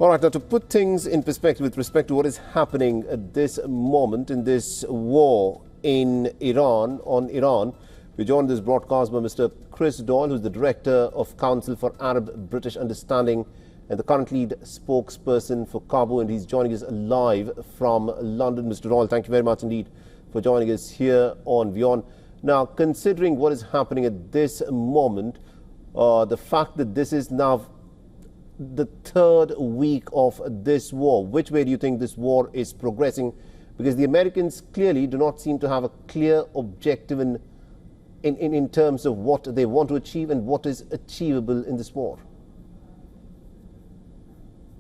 All right, now to put things in perspective with respect to what is happening at this moment in this war in Iran, on Iran, we joined this broadcast by Mr. Chris Doyle, who's the Director of Council for Arab-British Understanding and the current lead spokesperson for Cabo, and he's joining us live from London. Mr. Doyle, thank you very much indeed for joining us here on WION. Now, considering what is happening at this moment, the fact that this is now the third week of this war, which way do you think this war is progressing? Because the Americans clearly do not seem to have a clear objective in terms of what they want to achieve and what is achievable in this war.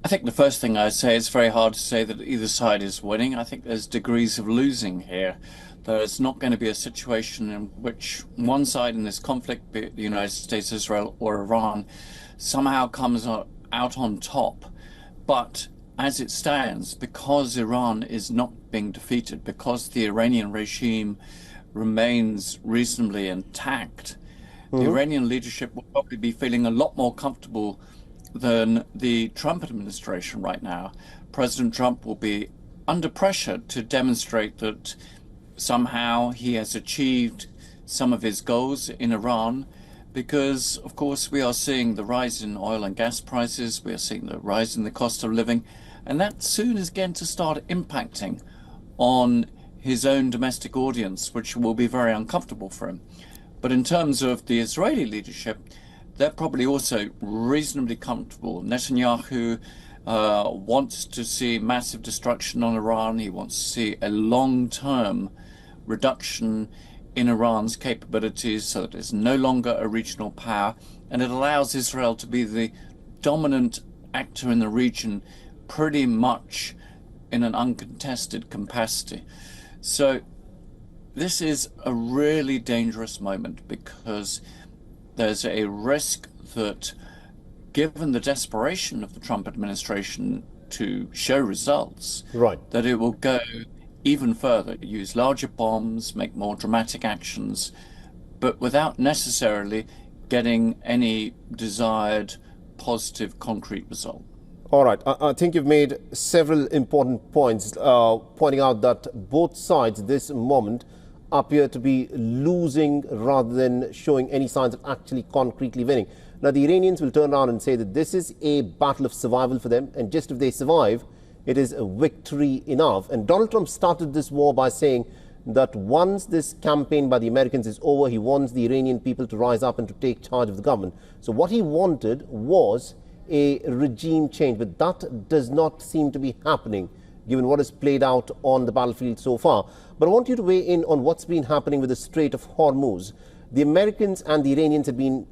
I think the first thing I'd say, it's very hard to say that either side is winning. I think there's degrees of losing here. There's not going to be a situation in which one side in this conflict, be it the United States, Israel, or Iran, somehow comes out on top. But as it stands, because Iran is not being defeated, because the Iranian regime remains reasonably intact, the Iranian leadership will probably be feeling a lot more comfortable than the Trump administration right now. President Trump will be under pressure to demonstrate that somehow he has achieved some of his goals in Iran, because of course we are seeing the rise in oil and gas prices, we are seeing the rise in the cost of living, and that soon is going to start impacting on his own domestic audience, which will be very uncomfortable for him. But in terms of the Israeli leadership, they're probably also reasonably comfortable. Netanyahu wants to see massive destruction on Iran. He wants to see a long-term reduction in Iran's capabilities so that it's no longer a regional power, and it allows Israel to be the dominant actor in the region pretty much in an uncontested capacity. So this is a really dangerous moment, because there's a risk that, given the desperation of the Trump administration to show results, that it will go even further, use larger bombs, make more dramatic actions, but without necessarily getting any desired positive concrete result. All right. I think you've made several important points, pointing out that both sides this moment appear to be losing rather than showing any signs of actually concretely winning. Now, the Iranians will turn around and say that this is a battle of survival for them, and just if they survive, it is a victory enough. And Donald Trump started this war by saying that once this campaign by the Americans is over, he wants the Iranian people to rise up and to take charge of the government. So what he wanted was a regime change, but that does not seem to be happening, given what has played out on the battlefield so far. But I want you to weigh in on what's been happening with the Strait of Hormuz. The Americans and the Iranians have been,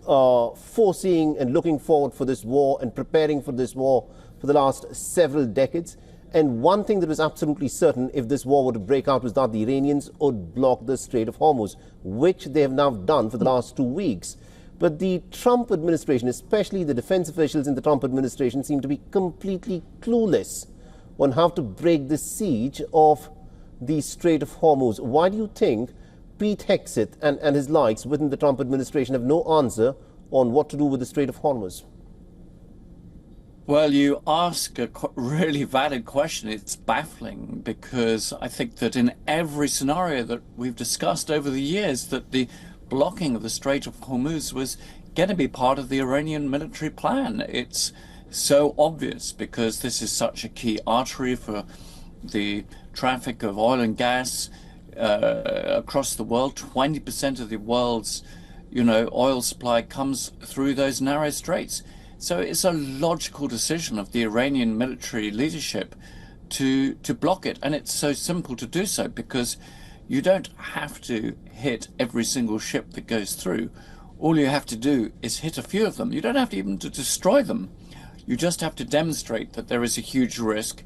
foreseeing and looking forward for this war and preparing for this war for the last several decades. And one thing that was absolutely certain, if this war were to break out, was that the Iranians would block the Strait of Hormuz, which they have now done for the last 2 weeks. But the Trump administration, especially the defense officials in the Trump administration, seem to be completely clueless on how to break the siege of the Strait of Hormuz. Why do you think Pete Hegseth and his likes within the Trump administration have no answer on what to do with the Strait of Hormuz? Well, you ask a really valid question. It's baffling, because I think that in every scenario that we've discussed over the years, that the blocking of the Strait of Hormuz was going to be part of the Iranian military plan. It's so obvious, because this is such a key artery for the traffic of oil and gas across the world. 20% of the world's, oil supply comes through those narrow straits. So it's a logical decision of the Iranian military leadership to block it. And it's so simple to do so, because you don't have to hit every single ship that goes through. All you have to do is hit a few of them. You don't have to even to destroy them. You just have to demonstrate that there is a huge risk,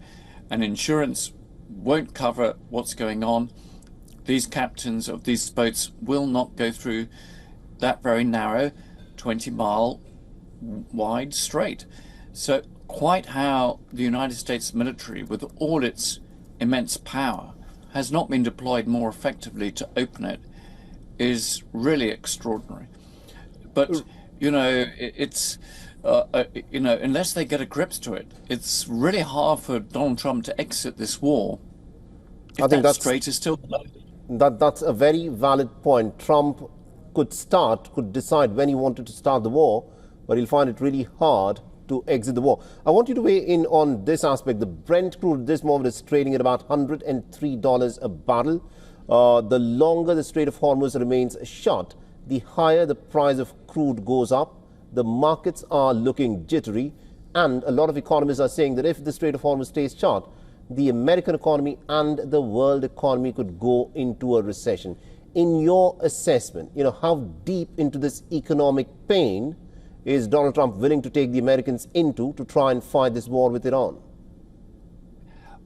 and insurance won't cover what's going on. These captains of these boats will not go through that very narrow 20-mile wide strait. So quite how the United States military, with all its immense power, has not been deployed more effectively to open it is really extraordinary. But, it's unless they get a grips to it, it's really hard for Donald Trump to exit this war I if think that strait is still closed. that's a very valid point. Trump could decide when he wanted to start the war, but he'll find it really hard to exit the war. I want you to weigh in on this aspect. The Brent crude at this moment is trading at about $103 a barrel. The longer the Strait of Hormuz remains shut, the higher the price of crude goes up. The markets are looking jittery, and a lot of economists are saying that if the Strait of Hormuz stays shut, the American economy and the world economy could go into a recession. In your assessment, how deep into this economic pain is Donald Trump willing to take the Americans into to try and fight this war with Iran?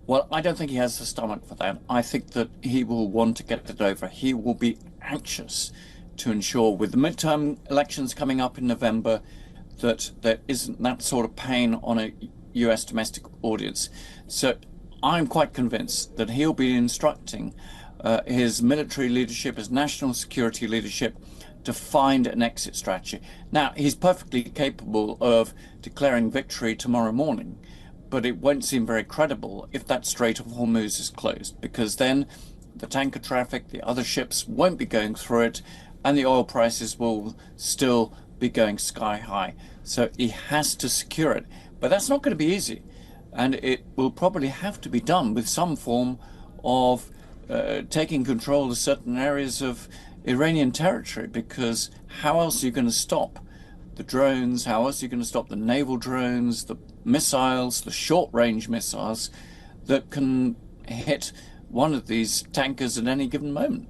Well, I don't think he has the stomach for that. I think that he will want to get it over. He will be anxious to ensure, with the midterm elections coming up in November, that there isn't that sort of pain on a US domestic audience. So I'm quite convinced that he'll be instructing his military leadership, his national security leadership, to find an exit strategy. Now, he's perfectly capable of declaring victory tomorrow morning, but it won't seem very credible if that Strait of Hormuz is closed, because then the tanker traffic, the other ships won't be going through it, and the oil prices will still be going sky high. So he has to secure it. But that's not going to be easy. And it will probably have to be done with some form of taking control of certain areas of Iranian territory, because how else are you going to stop the drones? How else are you going to stop the naval drones, the missiles, the short-range missiles that can hit one of these tankers at any given moment?